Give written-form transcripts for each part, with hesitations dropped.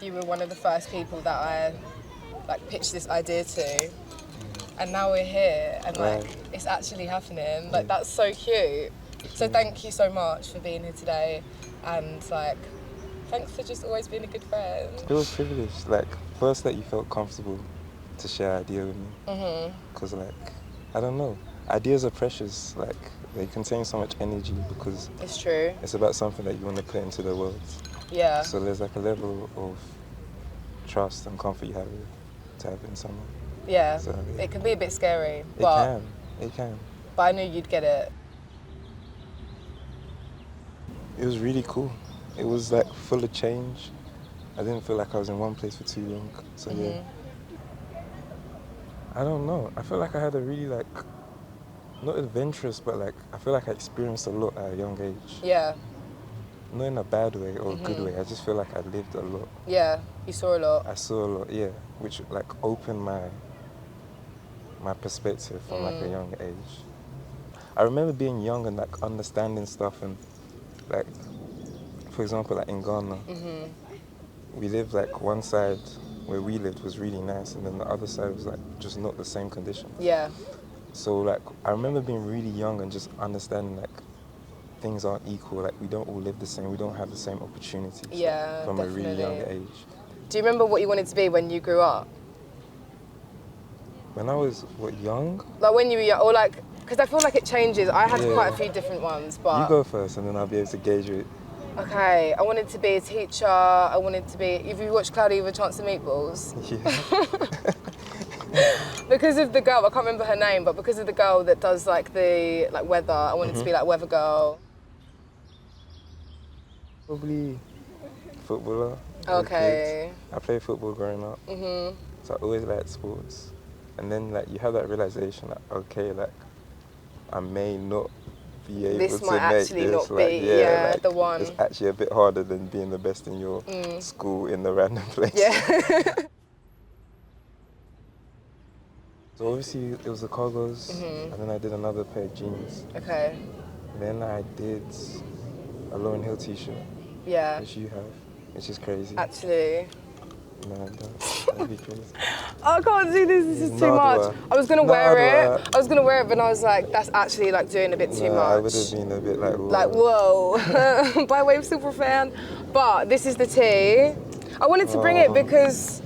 you were one of the first people that I like pitched this idea to, and now we're here, and like it's actually happening. Like that's so cute. So thank you so much for being here today, and like thanks for just always being a good friend. It was privileged. Like first that you felt comfortable to share an idea with me, because like I don't know, ideas are precious. Like they contain so much energy because it's true. It's about something that you want to put into the world. Yeah. So there's like a level of trust and comfort you have to have in someone. Yeah. So, yeah. It can be a bit scary. It can. But I knew you'd get it. It was really cool. It was like full of change. I didn't feel like I was in one place for too long. So yeah. I don't know. I feel like I had a really like, not adventurous, but like, I feel like I experienced a lot at a young age. Yeah. Not in a bad way or a good way. I just feel like I lived a lot. Yeah, you saw a lot. I saw a lot, yeah, which like opened my perspective from like a young age. I remember being young and like understanding stuff and like, for example, like in Ghana, we lived like one side where we lived was really nice and then the other side was like just not the same conditions. Yeah. So like, I remember being really young and just understanding like, things aren't equal, like we don't all live the same, we don't have the same opportunities from definitely. a really young age. Do you remember what you wanted to be when you grew up? When I was, young? Like when you were young, or like, because I feel like it changes. I had quite a few different ones, but... You go first and then I'll be able to gauge it. Okay, I wanted to be a teacher, I wanted to be... If you watched Cloudy with a Chance of Meatballs? Yeah. Because of the girl, I can't remember her name, but because of the girl that does like the weather, I wanted to be like weather girl. Probably footballer. Okay. I played football growing up, so I always liked sports. And then like you have that realization, like okay, like I may not be able this to might make actually this. not Like, be like, the one. It's actually a bit harder than being the best in your school in the random place. Yeah. So obviously it was the cargos, and then I did another pair of jeans. Okay. Then I did a Lauryn Hill t-shirt. Yeah. Which you have, which is crazy. Actually. No, that'd be crazy. I can't do this, this is too much. I was gonna wear it, but I was like, that's actually like doing a bit too much. I would have been a bit like, whoa. Like, whoa, by way of super fan. But this is the tea. I wanted to bring it because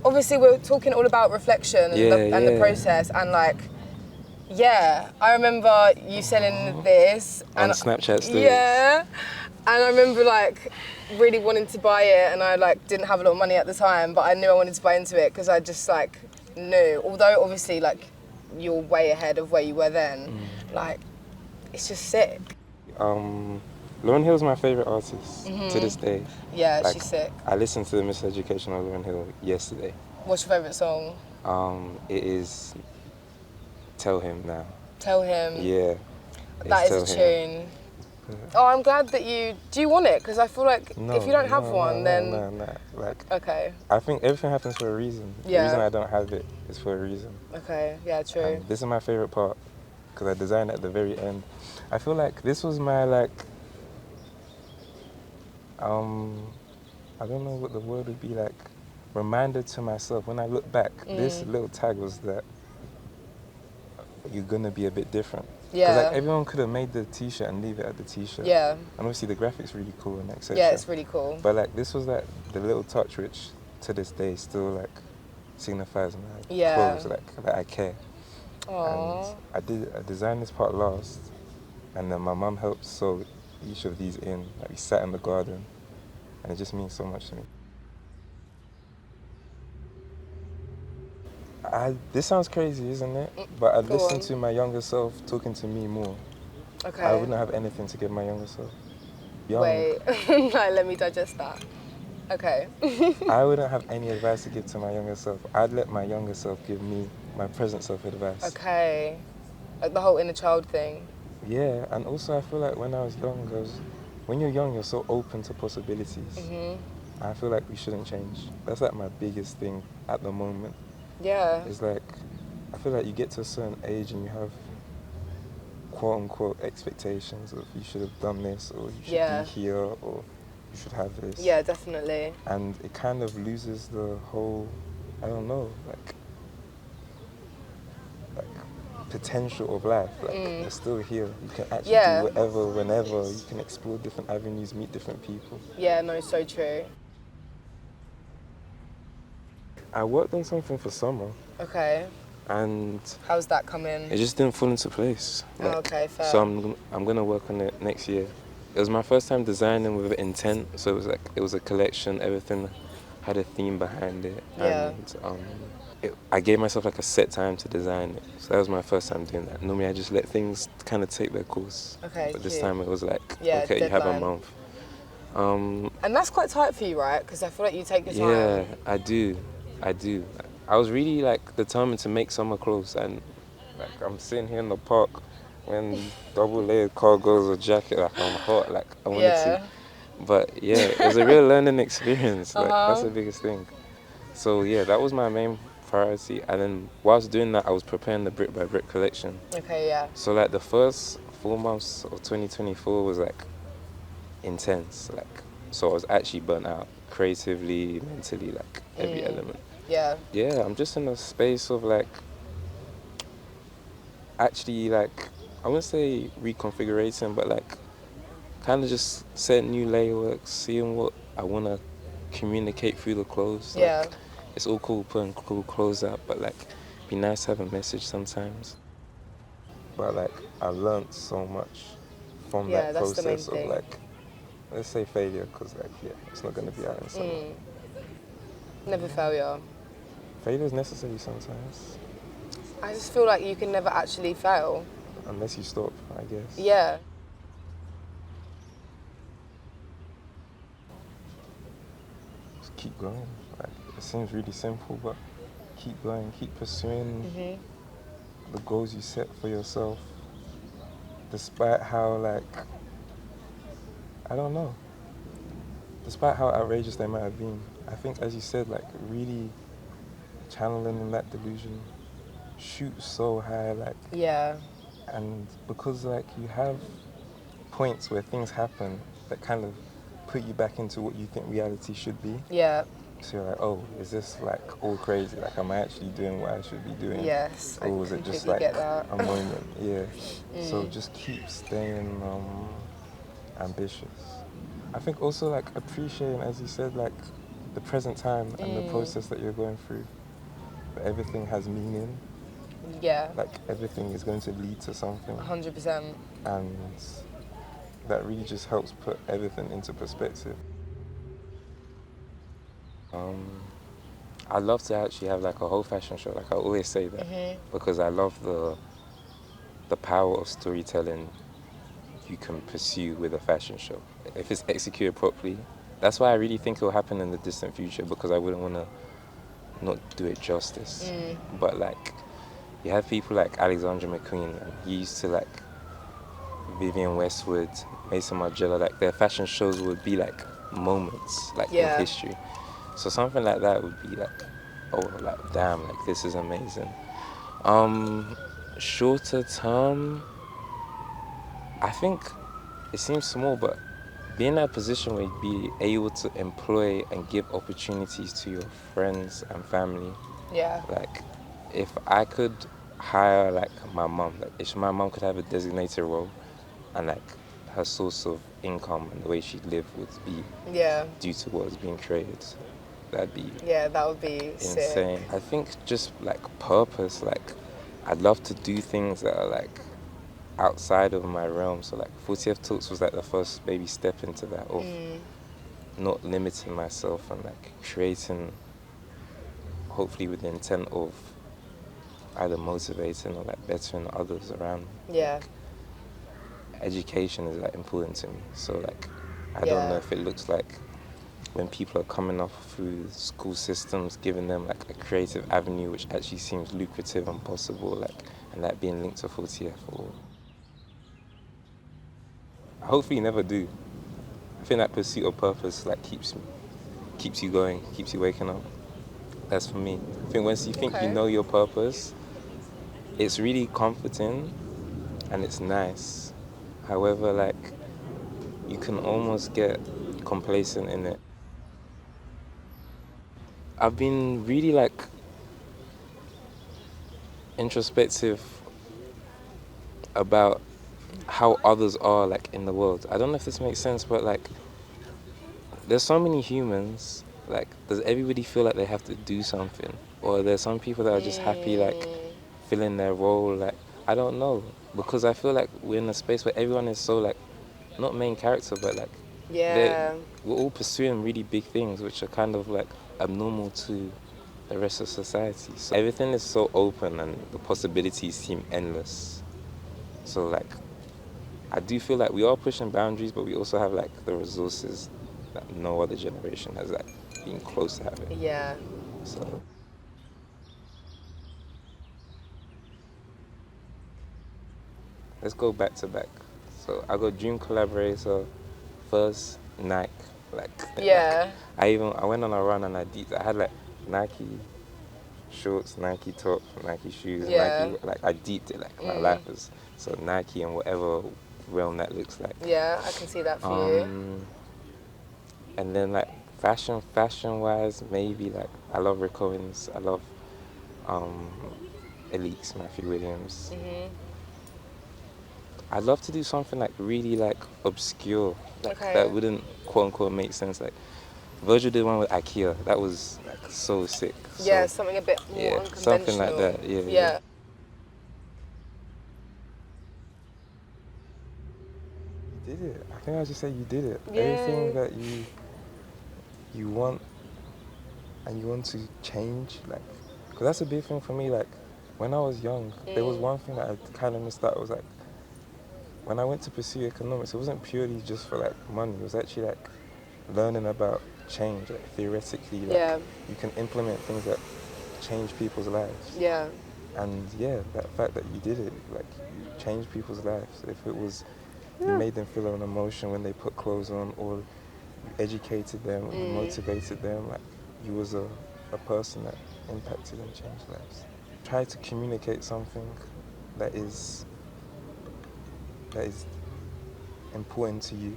obviously we're talking all about reflection and the process and like, yeah, I remember you selling this. On Snapchat stories. Yeah, and I remember like really wanting to buy it and I like didn't have a lot of money at the time, but I knew I wanted to buy into it because I just like knew, although obviously like you're way ahead of where you were then, like it's just sick. Lauryn Hill's my favourite artist to this day. Yeah, like, she's sick. I listened to the Miseducation of Lauryn Hill yesterday. What's your favourite song? It is Tell Him Now. Tell Him. Yeah. That is a tune. Oh, I'm glad that you... Do you want it? Because I feel like if you don't have one, then... No. Like, okay. I think everything happens for a reason. Yeah. The reason I don't have it is for a reason. Okay, yeah, true. And this is my favourite part because I designed it at the very end. I feel like this was my, like... I don't know what the word would be, like, reminder to myself. When I look back, this little tag was that you're gonna be a bit different. Yeah. Because like, everyone could have made the t-shirt and leave it at the t-shirt. Yeah. And obviously the graphics really cool and etc. Yeah, it's really cool. But like this was like the little touch which to this day still like signifies my clothes, like that I care. Aww. And I designed this part last, and then my mum helped sew each of these in. Like we sat in the garden, and it just means so much to me. This sounds crazy, isn't it? But I'd listen to my younger self talking to me more. Okay. I wouldn't have anything to give my younger self. Young. Wait, no, let me digest that. Okay. I wouldn't have any advice to give to my younger self. I'd let my younger self give me, my present self, advice. Okay. Like the whole inner child thing. Yeah, and also I feel like when I was young, when you're young, you're so open to possibilities. I feel like we shouldn't change. That's like my biggest thing at the moment. Yeah. It's like, I feel like you get to a certain age and you have quote unquote expectations of you should have done this or you should be here or you should have this. Yeah, definitely. And it kind of loses the whole, I don't know, like potential of life. Like you're still here. You can actually Yeah. do whatever, whenever. You can explore different avenues, meet different people. Yeah, no, so true. I worked on something for summer. Okay. And how's that coming? it just didn't fall into place. Like, okay, fair. So I'm gonna work on it next year. It was my first time designing with intent, so it was a collection. Everything had a theme behind it, and I gave myself like a set time to design it. So that was my first time doing that. Normally I just let things kind of take their course. Okay, but this cute. time it was like, deadline. okay, you have a month. And that's quite tight for you, right? Because I feel like you take your time. Yeah, I do. I was really like determined to make summer clothes, and like I'm sitting here in the park wearing double layered cargos or jacket, like I'm hot, like I wanted to. But yeah, it was a real learning experience. Like that's the biggest thing. So yeah, that was my main priority. And then whilst doing that, I was preparing the brick by brick collection. Okay, yeah. So like the first 4 months of 2024 was like intense. Like so I was actually burnt out creatively, mentally, like every element. Yeah. Yeah, I'm just in a space of like actually like I wouldn't say reconfigurating, but like kind of just setting new layworks, seeing what I want to communicate through the clothes. Yeah. Like, it's all cool putting cool clothes out, but like it'd be nice to have a message sometimes. But like I learned so much from that process of like, let's say failure, because like it's not going to be out in summer. Never failure. Failure is necessary sometimes. I just feel like you can never actually fail. Unless you stop, I guess. Yeah. Just keep going. Like, it seems really simple, but keep going, keep pursuing the goals you set for yourself. Despite how, like, I don't know. Despite how outrageous they might have been, I think, as you said, like, really channeling in that delusion, shoot so high, like. Yeah. And because, like, you have points where things happen that kind of put you back into what you think reality should be. Yeah. So you're like, oh, is this like all crazy? Like, am I actually doing what I should be doing? Yes. Or was it just like a moment? Yeah. So just keep staying ambitious. I think also like appreciating, as you said, like the present time and the process that you're going through. That everything has meaning. Yeah. Like everything is going to lead to something. 100%. And that really just helps put everything into perspective. I'd love to actually have like a whole fashion show. Like I always say that because I love the power of storytelling you can pursue with a fashion show. If it's executed properly, that's why I really think it will happen in the distant future, because I wouldn't want to not do it justice. But like, you have people like Alexandra McQueen, and he used to like Vivienne Westwood, Macy Marshall, like their fashion shows would be like moments like in history. So something like that would be like, oh, like damn, like this is amazing. Shorter term, I think it seems small, but being in that position where you'd be able to employ and give opportunities to your friends and family. Yeah. Like, if I could hire like my mom, like if my mom could have a designated role, and like her source of income and the way she'd live would be due to what was being created, that'd be that would be insane. Sick. I think just like purpose, like I'd love to do things that are like outside of my realm. So like 40th Talks was like the first baby step into that, of not limiting myself and like creating, hopefully with the intent of either motivating or like bettering others around me. Yeah. Like, education is like important to me. So like I don't know if it looks like when people are coming up through school systems, giving them like a creative avenue which actually seems lucrative and possible, like, and that being linked to 40th, or I hopefully never do. I think that pursuit of purpose like keeps you going, keeps you waking up. That's for me. I think once you think you know your purpose, it's really comforting and it's nice. However, like, you can almost get complacent in it. I've been really like introspective about how others are like in the world. I don't know if this makes sense, but like there's so many humans. Like, does everybody feel like they have to do something, or there's some people that are just happy like filling their role? Like, I don't know, because I feel like we're in a space where everyone is so like not main character, but like we're all pursuing really big things, which are kind of like abnormal to the rest of society. So everything is so open and the possibilities seem endless. So like I do feel like we are pushing boundaries, but we also have like the resources that no other generation has like been close to having. Yeah. So let's go back to back. So I got dream collaborator first, Nike. Like Yeah. Like, I went on a run and I had like Nike shorts, Nike top, Nike shoes, Yeah. Nike, like I deeped it, like my life is so Nike and whatever realm that looks like. Yeah, I can see that for you. And then like fashion wise, maybe like I love Rick Owens, I love Elites, Matthew Williams. I'd love to do something like really like obscure, like that wouldn't quote unquote make sense. Like Virgil did one with IKEA, that was like so sick. Yeah, so, something a bit more unconventional. Something like that. Yeah. You did it. I think I just say you did it. Yeah. Everything that you want and you want to change, like, because that's a big thing for me. Like, when I was young, there was one thing that I kind of missed out. It was like, when I went to pursue economics, it wasn't purely just for like money. It was actually like learning about change, like theoretically. Like, you can implement things that change people's lives. Yeah. And yeah, that fact that you did it, like, you changed people's lives. If it was, you made them feel an emotion when they put clothes on, or you educated them, or you motivated them, like, you was a person that impacted and changed lives. Try to communicate something that is important to you.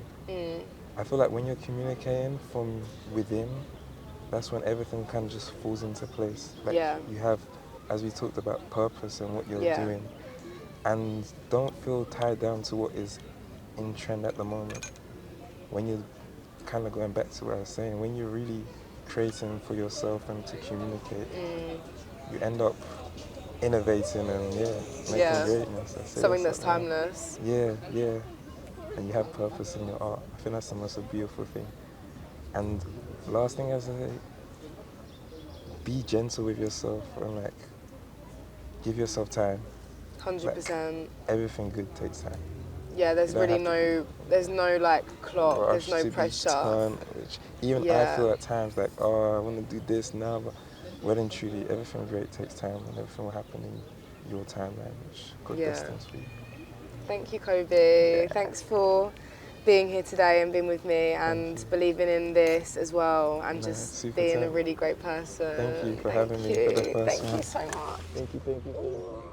I feel like when you're communicating from within, that's when everything kind of just falls into place. Like, you have, as we talked about, purpose and what you're doing. And don't feel tied down to what is in trend at the moment. When you're kind of going back to what I was saying, when you're really creating for yourself and to communicate, you end up innovating and making greatness. Something that's timeless. Yeah. And you have purpose in your art. I think that's the most beautiful thing. And last thing I say, be gentle with yourself and like give yourself time. 100%. Like, everything good takes time. Yeah, there's really there's no like clock, there's no pressure. Even I feel at times like, oh, I want to do this now, but well and truly, everything great takes time and everything will happen in your timeline, which God destines for you. Thank you, Kobbi. Thanks for being here today and being with me and believing in this as well and just being a really great person. Thank you for having me for the first time. Thank you so much. Thank you.